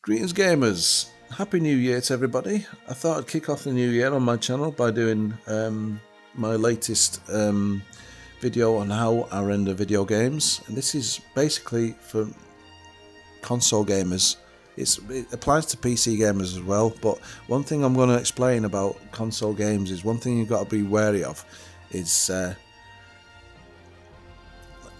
Greetings gamers, Happy New Year to everybody. I thought I'd kick off the new year on my channel by doing my latest video on how I render video games, and this is basically for console gamers. It applies to PC gamers as well, but one thing I'm going to explain about console games is one thing you've got to be wary of is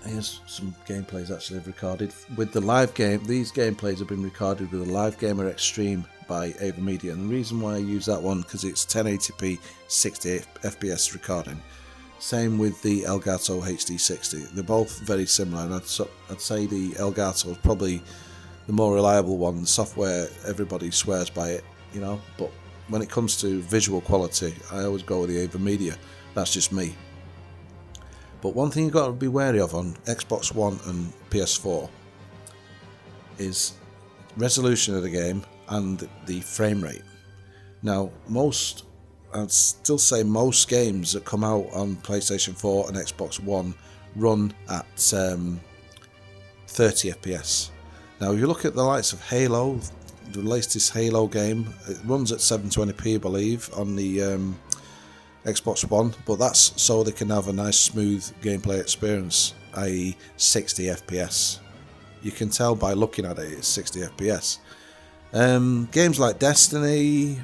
here's some gameplays actually I've recorded with the live game. These gameplays have been recorded with the Live Gamer Extreme by Ava Media, and the reason why I use that one because it's 1080p 60 FPS recording. Same with the Elgato HD60. They're both very similar, and I'd say the Elgato is probably the more reliable one. The software, everybody swears by it, you know, but when it comes to visual quality, I always go with the Ava Media. That's just me. But one thing you've got to be wary of on Xbox One and PS4 is resolution of the game and the frame rate. Now, I'd still say most games that come out on PlayStation 4 and Xbox One run at 30 FPS. Now, if you look at the likes of Halo, the latest Halo game, it runs at 720p, I believe, on the Xbox One, but that's so they can have a nice smooth gameplay experience, i.e. 60 FPS. You can tell by looking at it, it's 60 FPS. Games like Destiny,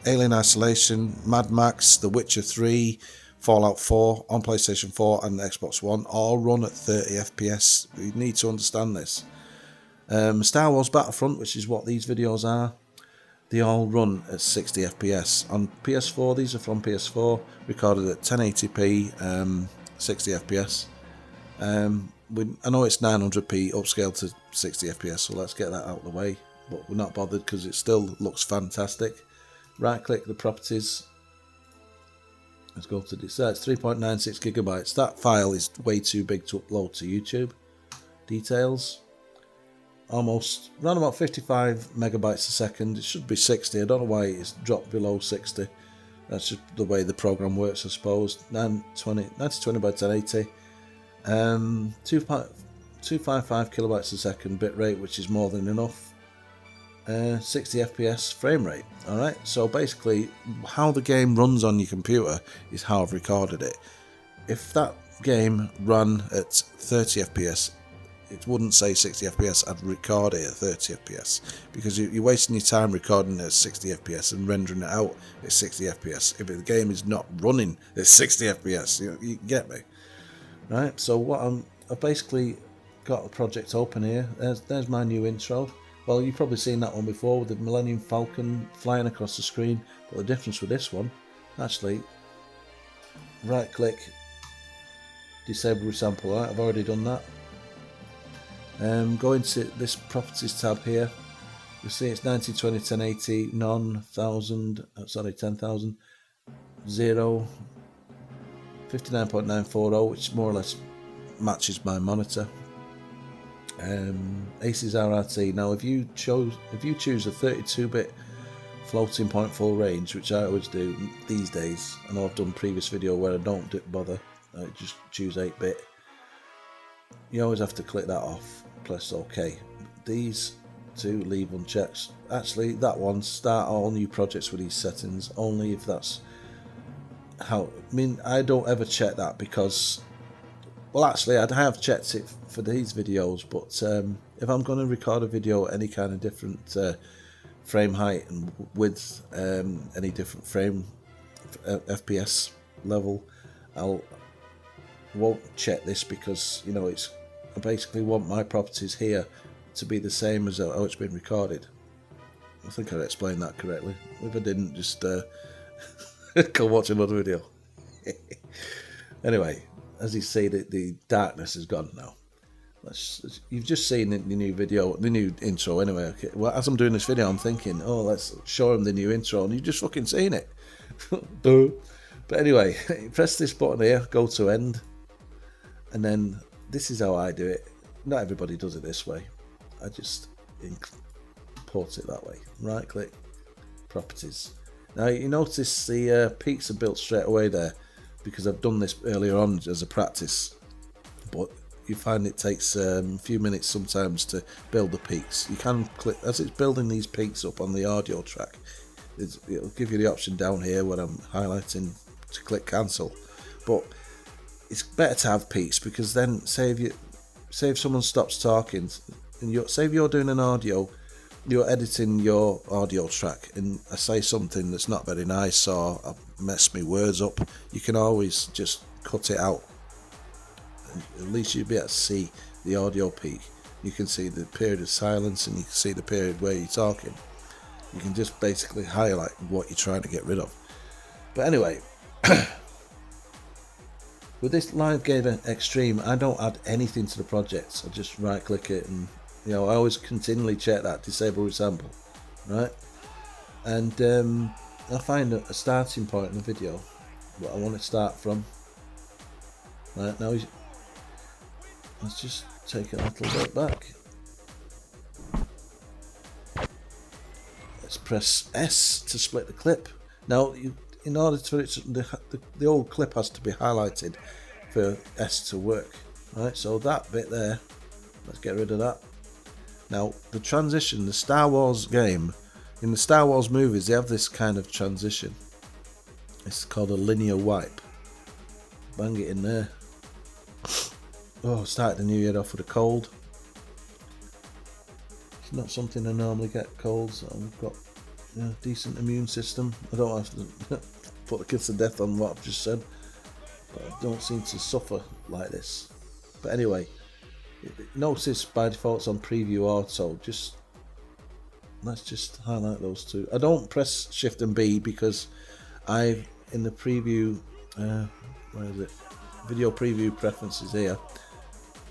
Alien Isolation, Mad Max, The Witcher 3, Fallout 4 on PlayStation 4 and Xbox One all run at 30 FPS. You need to understand this. Star Wars Battlefront, which is what these videos are, they all run at 60 FPS. On PS4, these are from PS4, recorded at 1080p, 60 FPS. I know it's 900p upscaled to 60 FPS, so let's get that out of the way. But we're not bothered because it still looks fantastic. Right click the properties. Let's go to this. It's 3.96 gigabytes. That file is way too big to upload to YouTube. Details. Almost around about 55 megabytes a second. It should be 60. I don't know why it's dropped below 60. That's just the way the program works, I suppose. 9020 by 1080. 255 kilobytes a second bit rate, which is more than enough. 60 FPS frame rate. Alright, so basically how the game runs on your computer is how I've recorded it. If that game ran at 30 FPS, it wouldn't say 60 FPS, I'd record it at 30 FPS, because you're wasting your time recording it at 60 FPS and rendering it out at 60 FPS if the game is not running at 60 FPS, you get me? Right, so I've basically got the project open here. There's my new intro. Well, you've probably seen that one before with the Millennium Falcon flying across the screen, but the difference with this one, actually, right click, disable resample, right, I've already done that. Go into this properties tab here. You'll see it's 1920 1080 10,000 0 59.940, which more or less matches my monitor. Aces RRT. Now, if you choose a 32-bit floating point full range, which I always do these days, I know I've done a previous video where I don't bother, I just choose 8-bit. You always have to click that off, press OK. These two leave unchecked. Actually, that one, start all new projects with these settings, only if that's how. I mean, I don't ever check that because, well, actually, I'd have checked it for these videos, but if I'm going to record a video at any kind of different frame height and width, any different frame FPS level, won't check this because, you know, I basically want my properties here to be the same as how it's been recorded. I think I explained that correctly. If I didn't, just go watch another video. Anyway, as you see, the darkness is gone now. You've just seen the new video, the new intro anyway. Okay. Well, as I'm doing this video, I'm thinking, oh, let's show them the new intro, and you've just fucking seen it. But anyway, press this button here, go to end, and then this is how I do it. Not everybody does it this way. I just import it that way. Right click, properties. Now you notice the peaks are built straight away there because I've done this earlier on as a practice. But you find it takes a few minutes sometimes to build the peaks. You can click as it's building these peaks up on the audio track. It'll give you the option down here when I'm highlighting to click cancel. But it's better to have peaks, because then say if someone stops talking, and say if you're doing an audio, you're editing your audio track, and I say something that's not very nice or I mess my words up, you can always just cut it out. At least you'll be able to see the audio peak. You can see the period of silence, and you can see the period where you're talking. You can just basically highlight what you're trying to get rid of. But anyway, with this Live Game Extreme, I don't add anything to the project. I just right click it, and I always continually check that disable resample, right? And I find a starting point in the video, what I want to start from. Right now, let's just take it a little bit back. Let's press S to split the clip. Now, in order for it the old clip has to be highlighted for S to work, right? So that bit there, let's get rid of that. Now the transition, the Star Wars game, in the Star Wars movies, they have this kind of transition. It's called a linear wipe. Bang it in there. Oh, started the new year off with a cold. It's not something I normally get, colds. I've got a decent immune system. I don't have to put the kids to death on what I've just said, but I don't seem to suffer like this. But anyway, notice by default it's on preview auto. Let's just highlight those two. I don't press Shift and B because in the preview, where is it? Video preview preferences here,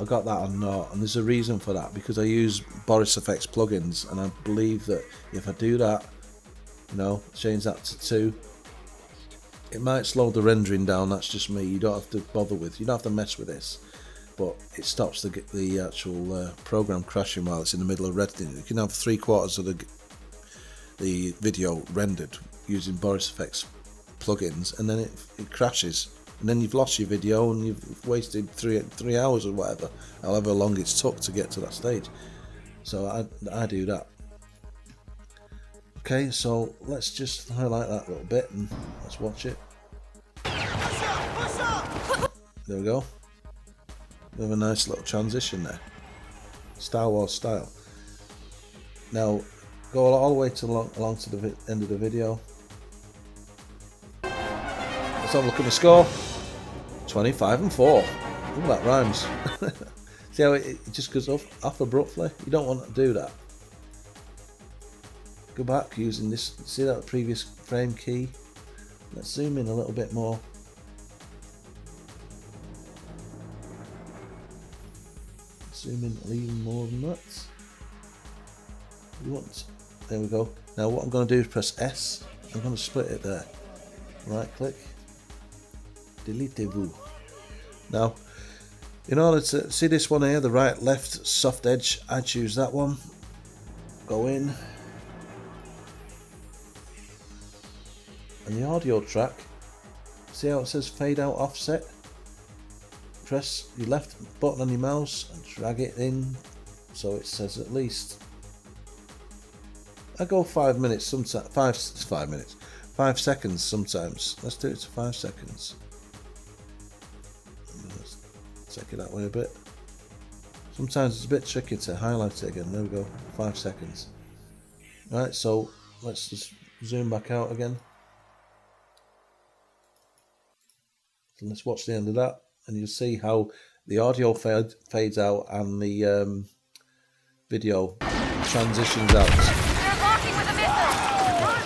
I got that on naught, and there's a reason for that, because I use Boris FX plugins, and I believe that if I do that, change that to 2, it might slow the rendering down. That's just me. You don't have to you don't have to mess with this, but it stops the actual program crashing while it's in the middle of rendering. You can have 3/4 of the video rendered using Boris FX plugins, and then it crashes, and then you've lost your video, and you've wasted three hours or whatever, however long it's took to get to that stage. So I do that. Okay, so let's just highlight that little bit and let's watch it. There we go. We have a nice little transition there, Star Wars style. Now go all the way along to the end of the video. Let's have a look at the score. 25-4. Ooh, that rhymes. See how it just goes off abruptly? You don't want to do that. Go back using this. See that previous frame key? Let's zoom in a little bit more. Zoom in even more than that. There we go. Now what I'm going to do is press S. I'm going to split it there. Right click. Deletez-vous. Now, in order to see this one here, the right left soft edge, I choose that one. Go in. And the audio track, see how it says fade out offset? Press your left button on your mouse and drag it in so it says at least. I go 5 minutes sometimes. 5 seconds sometimes. Let's do it to 5 seconds. Let's take it that way a bit. Sometimes it's a bit tricky to highlight it again. There we go, 5 seconds. Right, so let's just zoom back out again. And let's watch the end of that, and you'll see how the audio fades out and the video transitions out. They're blocking with a missile.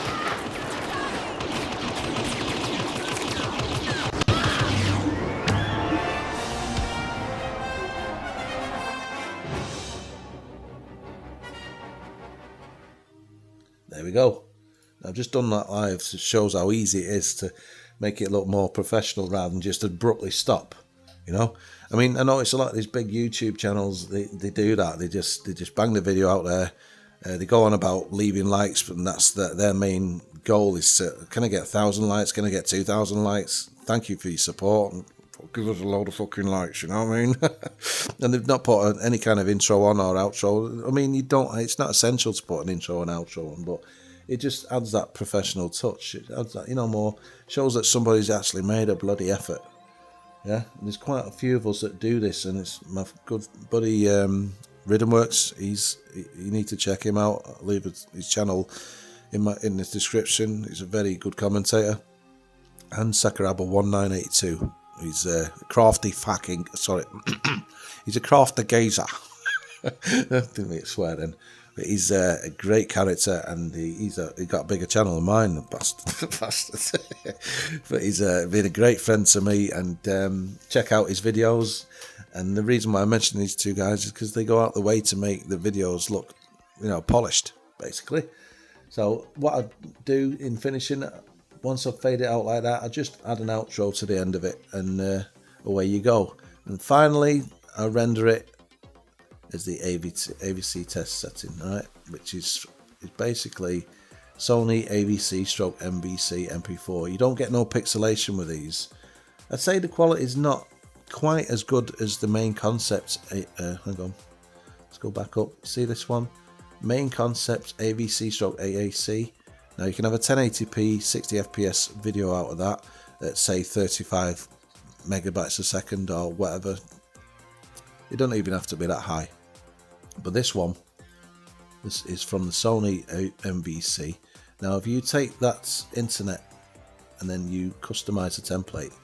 There we go. I've just done that live, so it shows how easy it is to make it look more professional rather than just abruptly stop. I mean, I notice a lot of these big YouTube channels, they do that. They just bang the video out there. They go on about leaving likes, and that's their main goal is to, can I get 1,000 likes? Can I get 2,000 likes? Thank you for your support. And give us a load of fucking likes, you know what I mean? And they've not put any kind of intro on or outro. I mean, it's not essential to put an intro and outro on, but it just adds that professional touch. It adds that, more, shows that somebody's actually made a bloody effort. Yeah, and there's quite a few of us that do this, and it's my good buddy Rhythmworks. You need to check him out. I'll leave his channel in the description. He's a very good commentator. And Sakuraba1982. He's a crafty fucking he's a crafty geezer. Didn't mean to swear then. But he's a great character, and he got a bigger channel than mine, the bastard. But he's been a great friend to me, and check out his videos. And the reason why I mention these two guys is because they go out the way to make the videos look, polished, basically. So what I do in finishing, once I've faded it out like that, I just add an outro to the end of it, and away you go. And finally, I render it as the AVC test setting, right? Which is basically Sony AVC stroke MVC MP4. You don't get no pixelation with these. I'd say the quality is not quite as good as the main concept. Hang on, let's go back up. See this one? Main concept AVC stroke AAC. Now you can have a 1080p 60 FPS video out of that at say 35 megabytes a second or whatever. It doesn't even have to be that high. But this is from the Sony MVC. Now if you take that internet and then you customize the template,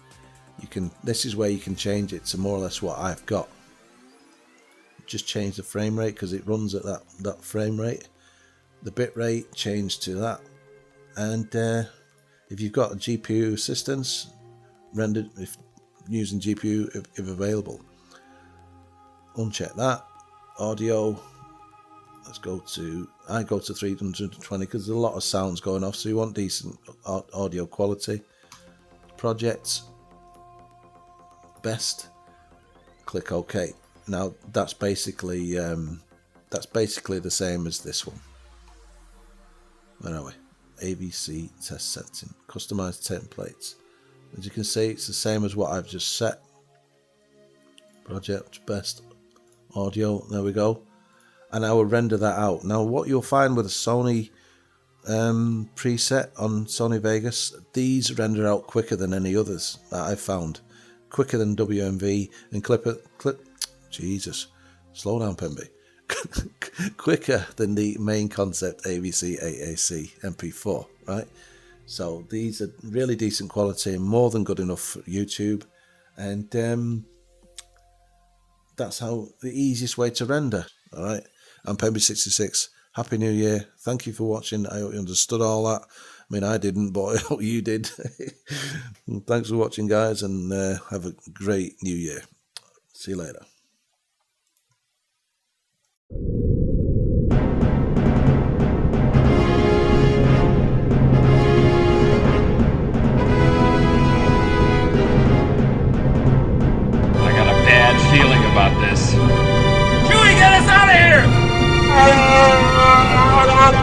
this is where you can change it to more or less what I've got. Just change the frame rate because it runs at that frame rate. The bit rate, change to that. And if you've got a GPU assistance, rendered if using GPU if available, uncheck that. Audio, I go to 320 because there's a lot of sounds going off, so you want decent audio quality. Projects, best, click OK. Now that's basically the same as this one. Where are we? AVC test setting, customized templates. As you can see, it's the same as what I've just set. Project, best, audio, there we go. And I will render that out. Now what you'll find with a Sony preset on Sony Vegas, these render out quicker than any others that I've found. Quicker than WMV and Jesus, slow down, Pemby. Quicker than the main concept AVC AAC MP4, right? So these are really decent quality and more than good enough for YouTube, and that's how the easiest way to render. All right, I'm Pemby66. Happy New Year! Thank you for watching. I hope you understood all that. I mean, I didn't, but I hope you did. Thanks for watching, guys, and have a great New Year. See you later. Feeling about this. Chewie, get us out of here!